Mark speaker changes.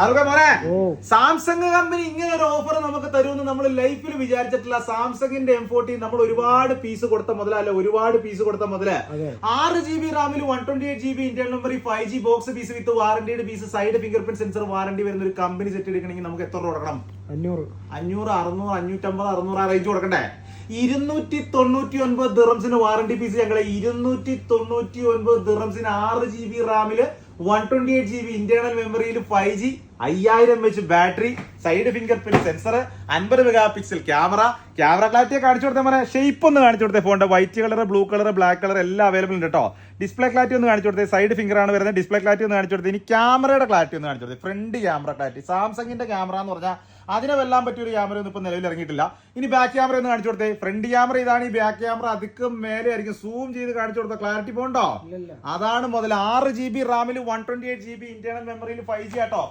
Speaker 1: അതൊക്കെ മോനെ Samsung company ഇങ്ങനെ ഒരു ഓഫർ നമുക്ക് തരുമെന്ന് നമ്മൾ ലൈഫിൽ വിചാരിച്ചിട്ടില്ല. സാംസങ്ങിന്റെ M14 നമ്മൾ ഒരുപാട് പീസ് കൊടുത്ത മുതലല്ല, ഒരുപാട് പീസ് കൊടുത്ത മുതല് 6GB റാമിൽ 128GB internal memory 5G box piece with വാറന്റിയുടെ piece side fingerprint sensor warranty വരുന്ന ഒരു കമ്പനി സെറ്റ് എടുക്കണമെങ്കിൽ നമുക്ക് എത്ര രൂപ കൊടുക്കണം?
Speaker 2: 500,
Speaker 1: 600, 550, 600 റേഞ്ച് കൊടുക്കണ്ടേ? 299 ദിറംസിന് വാറന്റി പീസ് ഞങ്ങളെ 299 ദിറംസിന് 6GB റാമില് 128GB ഇന്റേണൽ മെമ്മറിയിൽ 5G 5000 mAh battery side fingerprint sensor 50 mega pixel camera clarity കാണിച്ചു കൊടുത്തേ മോനെ. ഷേപ്പ് ഒന്ന് കാണിച്ചു കൊടുത്തേ ഫോണിന്റെ. White colour, blue colour, black colour എല്ലാം അവൈലബിൾ ഉണ്ട് കേട്ടോ. ഡിസ്പ്ലേ ക്ലാരിറ്റി ഒന്ന് കാണിച്ചു കൊടുത്തേ. സൈഡ് ഫിംഗർ ആണ് വരുന്നത്. ഡിസ്പ്ലേ ക്ലാരിറ്റി ഒന്ന് കാണിച്ചു കൊടുത്തേ. ഇനി ക്യാമറയുടെ ക്ലാരിറ്റി ഒന്ന് കാണിച്ചു കൊടുത്തേ. ഫ്രണ്ട് ക്യാമറ ക്ലാരിറ്റി സാംസങ്ങിന്റെ ക്യാമറ എന്ന് പറഞ്ഞാൽ അതിനെ വെല്ലാൻ പറ്റിയ ഒരു ക്യാമറ ഒന്നും ഇപ്പൊ നിലവിൽ ഇറങ്ങിയിട്ടില്ല. ഇനി ബാക്ക് ക്യാമറ ഒന്ന് കാണിച്ചു കൊടുത്തേ. ഫ്രണ്ട് ക്യാമറ ഇതാണ്. ഈ ബാക്ക് ക്യാമറ അധികം മേലെ ആയിരിക്കും. സൂം ചെയ്ത് കാണിച്ചു കൊടുത്ത ക്ലാരിറ്റി പോണ്ടോ? അതാണ് മുതൽ 6GB റാമിൽ 128GB ഇന്റേണൽ മെമ്മറിയിൽ 5G ആട്ടോ.